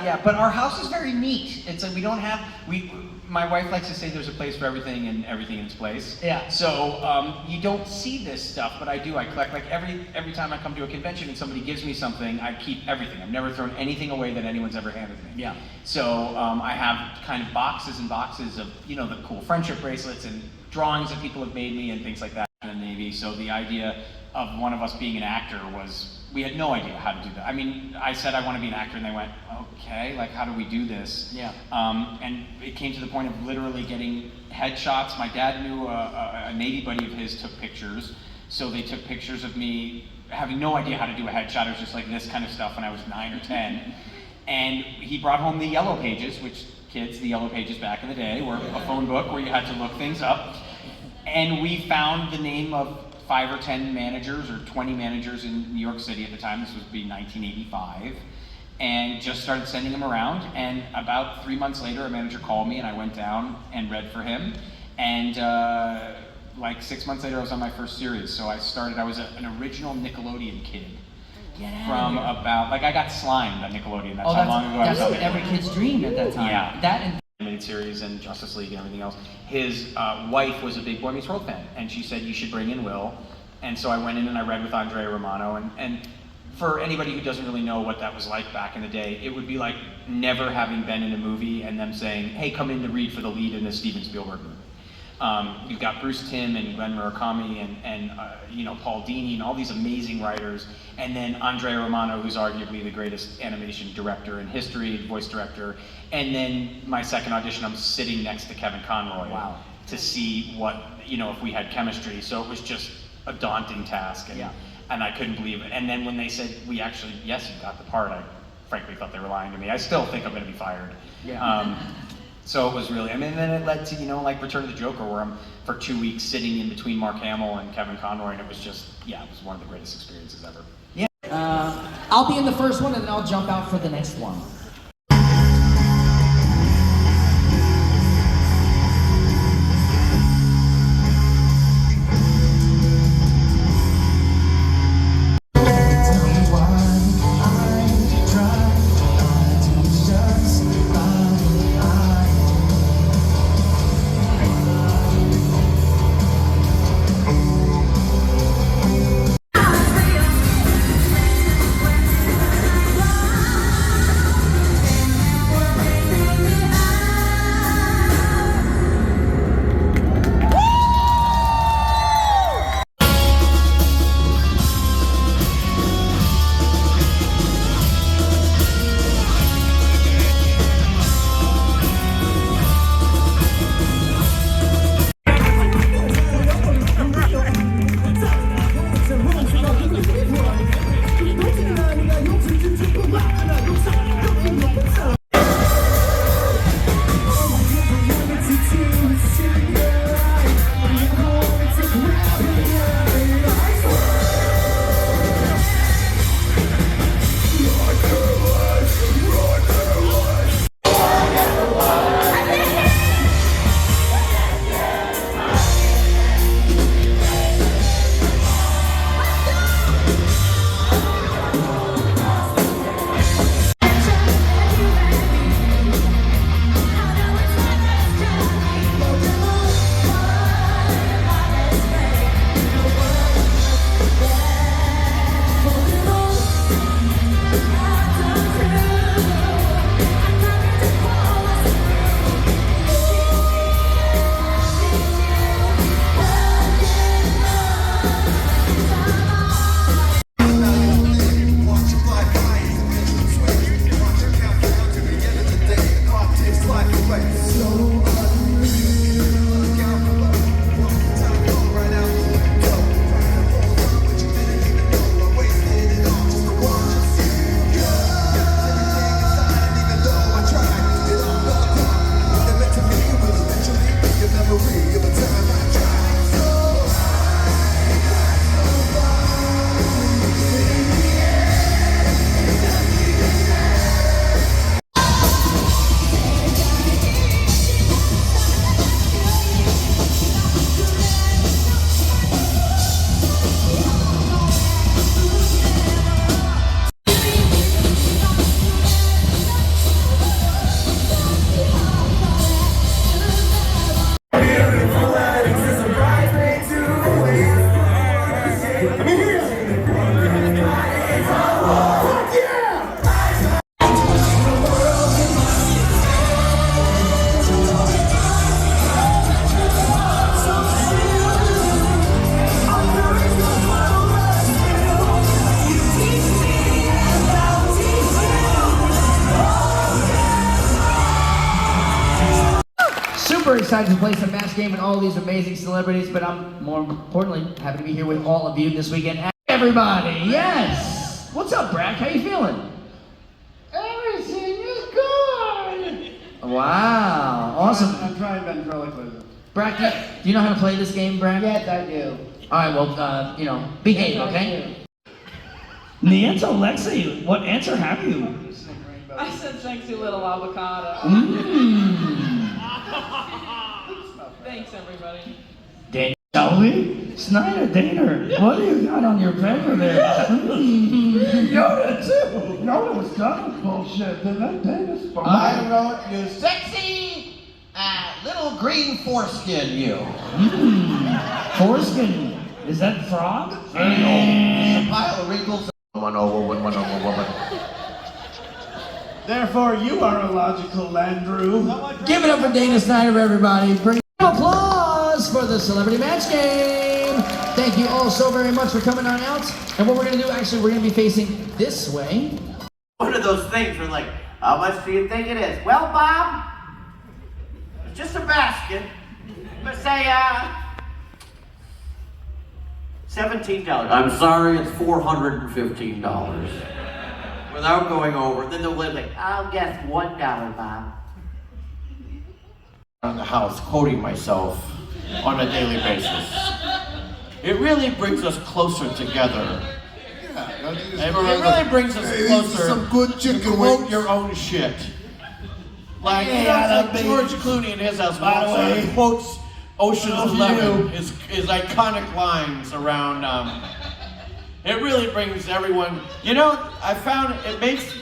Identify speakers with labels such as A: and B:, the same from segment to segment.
A: yeah. But our house is very neat. It's like we don't have my wife likes to say there's a place for everything and everything in its place.
B: Yeah.
A: So you don't see this stuff, but I do. I collect, like every time I come to a convention and somebody gives me something, I keep everything. I've never thrown anything away that anyone's ever handed me.
B: Yeah.
A: So I have kind of boxes and boxes of, you know, the cool friendship bracelets and drawings that people have made me and things like that in the Navy. So the idea of one of us being an actor was, we had no idea how to do that. I mean, I said I want to be an actor and they went, okay, like how do we do this?
B: Yeah.
A: And it came to the point of literally getting headshots. My dad knew a Navy buddy of his took pictures. So they took pictures of me having no idea how to do a headshot. It was just like this kind of stuff when I was 9 or 10. And he brought home the Yellow Pages, which kids, the Yellow Pages back in the day were a phone book where you had to look things up. And we found the name of 5 or 10 managers or 20 managers in New York City at the time. This would be 1985. And just started sending them around. And about 3 months later, a manager called me and I went down and read for him. And like 6 months later, I was on my first series. So I was an original Nickelodeon kid. From about, like I got slimed on Nickelodeon. That's how long ago I was on
B: That's every kid's dream at that time.
A: Yeah.
B: That and
A: animated series and Justice League and everything else. His wife was a big Boy Meets World fan, and she said you should bring in Will. And so I went in and I read with Andrea Romano. And for anybody who doesn't really know what that was like back in the day, it would be like never having been in a movie and them saying, hey, come in to read for the lead in this Steven Spielberg movie. You've got Bruce Timm and Glenn Murakami and you know, Paul Dini and all these amazing writers, and then Andrea Romano, who's arguably the greatest animation director in history, voice director. And then my second audition, I'm sitting next to Kevin Conroy.
B: Wow.
A: To see what, you know, if we had chemistry. So it was just a daunting task, and I couldn't believe it. And then when they said, yes, you got the part, I frankly thought they were lying to me. I still think I'm gonna be fired.
B: yeah.
A: So it was really, I mean, then it led to, you know, like Return of the Joker, where I'm for 2 weeks sitting in between Mark Hamill and Kevin Conroy, and it was just, it was one of the greatest experiences ever.
B: I'll be in the first one and then I'll jump out for the next one. super excited to play some Match Game with all these amazing celebrities, but I'm more importantly happy to be here with all of you this weekend. Everybody, yes! What's up, Brack? How you feeling?
C: Everything is good!
B: Wow, awesome.
C: I'm trying ventriloquism.
B: Brack, do you know how to play this game, Brack?
C: Yes, I do.
B: All right, well, behave,
C: Yes, I
B: okay?
C: do.
B: The answer, Lexi, what answer have you?
D: I said sexy little avocado. Thanks, everybody.
B: Daniel Shelby? Snyder Daner, what do you got on your paper there?
C: Yoda too! Yoda was done with bullshit, then that Davis
E: I wrote you sexy little green foreskin you.
B: Foreskin, is that frog?
E: It's a pile of wrinkles. One over woman.
C: Therefore, you are illogical, Landrew.
B: Give it up for Dana Snyder, everybody. Bring applause for the Celebrity Match Game. Thank you all so very much for coming on out. And what we're gonna do, actually, we're gonna be facing this way.
E: One of those things where like, how much do you think it is? Well, Bob, it's just a basket. But say, $17. I'm sorry, it's $415. Without going over, then they'll like, I'll guess $1, Bob. On the house, quoting myself on a daily basis. It really brings us closer together. It really brings us closer.
F: Some good chicken
E: to quote
F: wings.
E: your own shit. Like,
C: Yeah,
E: like George Clooney in his house, by the way, he quotes Ocean's 11, his iconic lines around. It really brings everyone. You know, I found it makes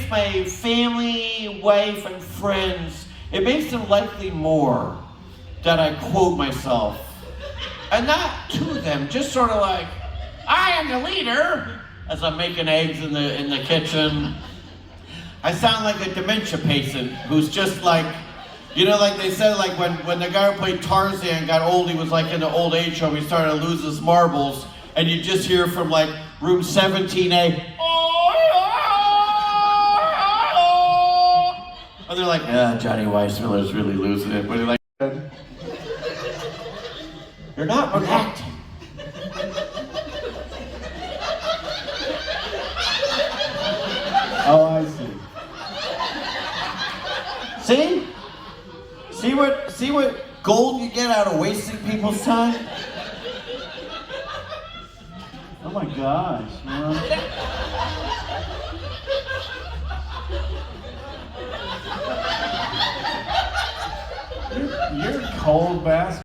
E: my family, wife, and friends. It makes them like me more that I quote myself, and not to them, just sort of like, I am the leader, as I'm making eggs in the kitchen. I sound like a dementia patient who's just like, you know, like they said, like when the guy who played Tarzan got old, he was like in the old age home, he started to lose his marbles, and you just hear from like room 17A, and they're like, yeah, Johnny Weissmuller's really losing it, but they're like, you're not reacting.
C: Oh, I see.
E: See what gold you get out of wasting people's time?
C: Oh my gosh, man. You're a cold bastard.